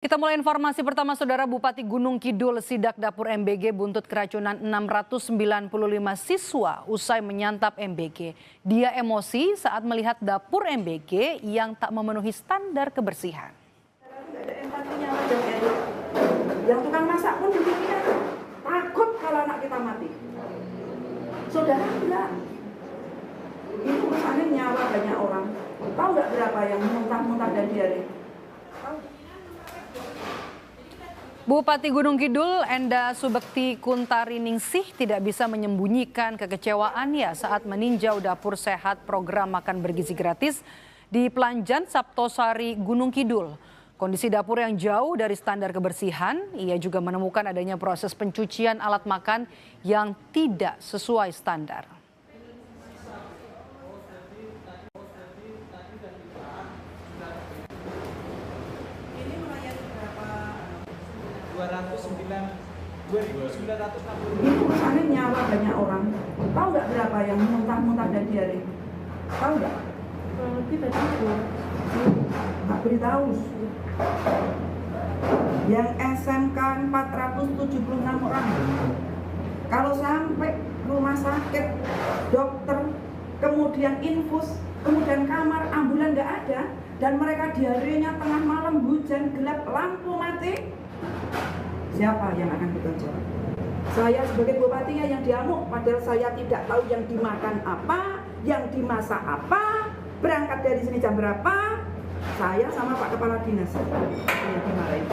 Kita mulai informasi pertama, Saudara. Bupati Gunung Kidul sidak dapur MBG buntut keracunan 695 siswa usai menyantap MBG. Dia emosi saat melihat dapur MBG yang tak memenuhi standar kebersihan. Tidak ada empatinya wajah Erik. Yang tukang masak pun dipikirkan takut kalau anak kita mati. Saudara enggak. Itu urusannya nyawa banyak orang. Tahu nggak berapa yang muntah-muntah dan diare? Bupati Gunung Kidul Enda Subekti Kuntariningsih tidak bisa menyembunyikan kekecewaannya saat meninjau dapur sehat program makan bergizi gratis di Pelanjan Saptosari Gunung Kidul. Kondisi dapur yang jauh dari standar kebersihan, ia juga menemukan adanya proses pencucian alat makan yang tidak sesuai standar. Itu urusannya nyawa banyak orang. Tahu nggak berapa yang muntah-muntah dan diare? Tahu nggak? Kita tahu. Nggak beritahu. Yang SMK 476 orang. Kalau sampai rumah sakit, dokter, kemudian infus, kemudian kamar, ambulan nggak ada, dan mereka diarenya tengah malam, hujan, gelap, lampu mati, siapa yang akan bertanggung jawab? Saya sebagai bupatinya yang diamuk, padahal saya tidak tahu yang dimakan apa, yang dimasak apa, berangkat dari sini jam berapa, saya sama Pak Kepala Dinas yang dimarahin.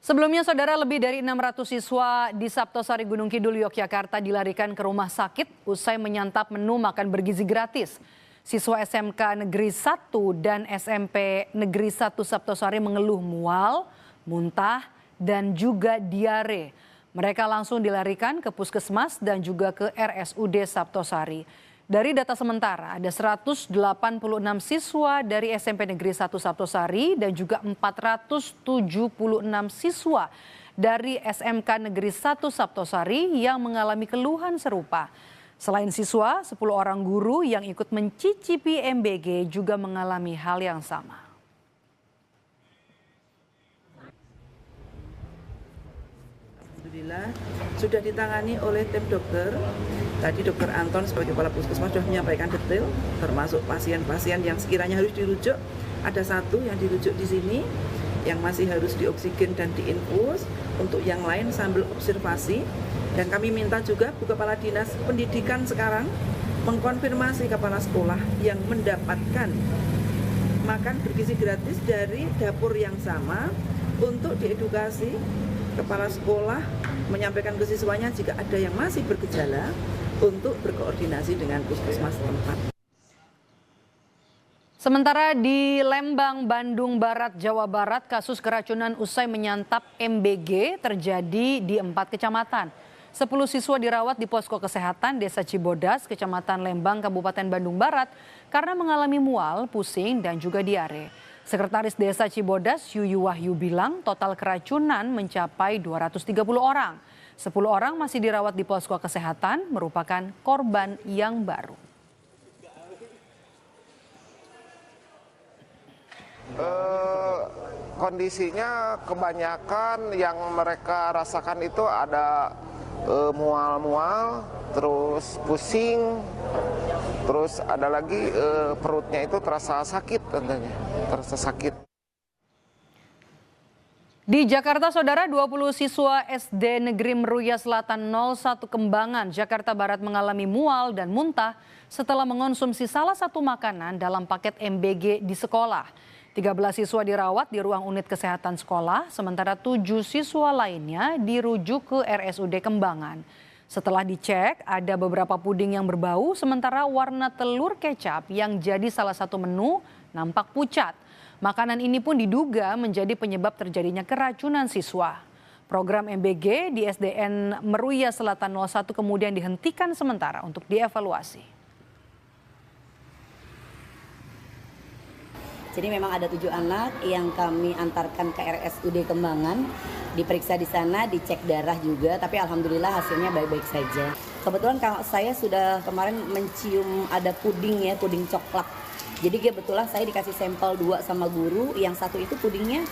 Sebelumnya, Saudara, lebih dari 600 siswa di Saptosari Gunung Kidul, Yogyakarta dilarikan ke rumah sakit usai menyantap menu makan bergizi gratis. Siswa SMK Negeri 1 dan SMP Negeri 1 Saptosari mengeluh mual, muntah, dan juga diare. Mereka langsung dilarikan ke puskesmas dan juga ke RSUD Saptosari. Dari data sementara, ada 186 siswa dari SMP Negeri 1 Saptosari dan juga 476 siswa dari SMK Negeri 1 Saptosari yang mengalami keluhan serupa. Selain siswa, 10 orang guru yang ikut mencicipi MBG juga mengalami hal yang sama. Alhamdulillah sudah ditangani oleh tim dokter. Tadi Dokter Anton sebagai kepala puskesmas sudah menyampaikan detail, termasuk pasien-pasien yang sekiranya harus dirujuk. Ada satu yang dirujuk di sini, yang masih harus dioksigen dan diinfus. Untuk yang lain sambil observasi. Dan kami minta juga Bu Kepala Dinas Pendidikan sekarang mengkonfirmasi kepala sekolah yang mendapatkan makan bergizi gratis dari dapur yang sama untuk diedukasi kepala sekolah menyampaikan ke siswanya jika ada yang masih bergejala untuk berkoordinasi dengan puskesmas tempat. Sementara di Lembang, Bandung Barat, Jawa Barat, kasus keracunan usai menyantap MBG terjadi di 4 kecamatan. 10 siswa dirawat di posko kesehatan Desa Cibodas, Kecamatan Lembang, Kabupaten Bandung Barat karena mengalami mual, pusing, dan juga diare. Sekretaris Desa Cibodas, Yuyu Wahyu bilang total keracunan mencapai 230 orang. 10 orang masih dirawat di posko kesehatan, merupakan korban yang baru. Kondisinya kebanyakan yang mereka rasakan itu ada mual-mual, terus pusing, terus ada lagi perutnya itu terasa sakit tentunya, terasa sakit. Di Jakarta, Saudara, 20 siswa SD Negeri Meruya Selatan 01 Kembangan, Jakarta Barat mengalami mual dan muntah setelah mengonsumsi salah satu makanan dalam paket MBG di sekolah. 13 siswa dirawat di ruang unit kesehatan sekolah, sementara 7 siswa lainnya dirujuk ke RSUD Kembangan. Setelah dicek, ada beberapa puding yang berbau, sementara warna telur kecap yang jadi salah satu menu nampak pucat. Makanan ini pun diduga menjadi penyebab terjadinya keracunan siswa. Program MBG di SDN Meruya Selatan 01 kemudian dihentikan sementara untuk dievaluasi. Jadi memang ada 7 anak yang kami antarkan ke RSUD Kembangan, diperiksa di sana, dicek darah juga, tapi alhamdulillah hasilnya baik-baik saja. Kebetulan saya sudah kemarin mencium ada puding ya, puding coklat Jadi kebetulan saya dikasih sampel 2 sama guru, yang satu itu pudingnya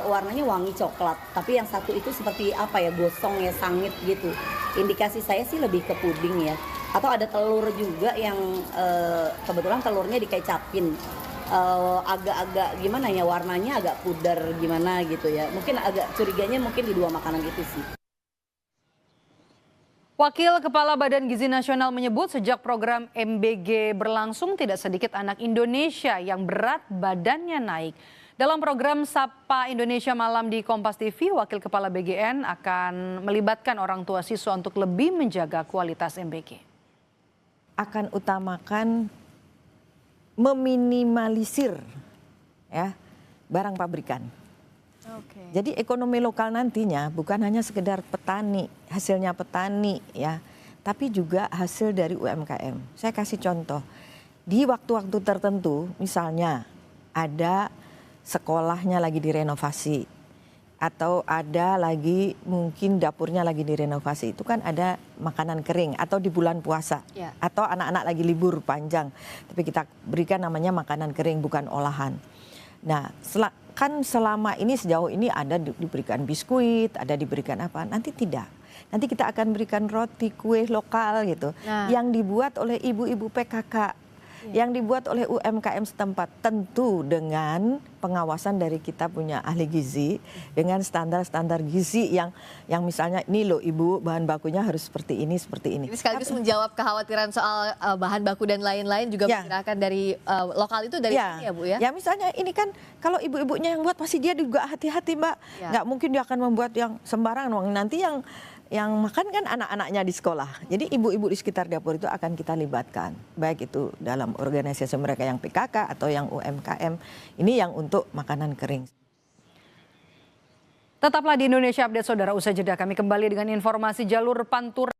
warnanya wangi coklat, tapi yang satu itu seperti apa ya, gosong ya, sangit gitu. Indikasi saya sih lebih ke puding ya. Atau ada telur juga yang kebetulan telurnya dikecapin. Agak-agak gimana ya, warnanya agak pudar gimana gitu ya. Mungkin agak curiganya mungkin di 2 makanan itu sih. Wakil Kepala Badan Gizi Nasional menyebut sejak program MBG berlangsung tidak sedikit anak Indonesia yang berat badannya naik. Dalam program Sapa Indonesia Malam di Kompas TV, Wakil Kepala BGN akan melibatkan orang tua siswa untuk lebih menjaga kualitas MBG. Akan utamakan meminimalisir ya barang pabrikan. Jadi ekonomi lokal nantinya bukan hanya sekedar petani, hasilnya petani ya, tapi juga hasil dari UMKM. Saya kasih contoh, di waktu-waktu tertentu misalnya ada sekolahnya lagi direnovasi, atau ada lagi mungkin dapurnya lagi direnovasi, itu kan ada makanan kering, atau di bulan puasa, atau anak-anak lagi libur panjang, tapi kita berikan namanya makanan kering bukan olahan. Nah, kan selama ini sejauh ini ada diberikan biskuit, ada diberikan apa, nanti tidak. Nanti kita akan berikan roti, kue lokal gitu, yang dibuat oleh ibu-ibu PKK, yang dibuat oleh UMKM setempat, tentu dengan pengawasan dari kita punya ahli gizi, dengan standar-standar gizi yang misalnya ini loh ibu, bahan bakunya harus seperti ini, seperti ini. Ini sekaligus menjawab kekhawatiran soal bahan baku dan lain-lain, juga menggunakan dari lokal itu dari sini ya Bu ya? Ya misalnya ini kan kalau ibu-ibunya yang buat pasti dia juga hati-hati Mbak, nggak mungkin dia akan membuat yang sembarangan, nanti yang makan kan anak-anaknya di sekolah. Jadi ibu-ibu di sekitar dapur itu akan kita libatkan. Baik itu dalam organisasi mereka yang PKK atau yang UMKM. Ini yang untuk makanan kering. Tetaplah di Indonesia Update Saudara, usai jeda kami kembali dengan informasi jalur Pantura.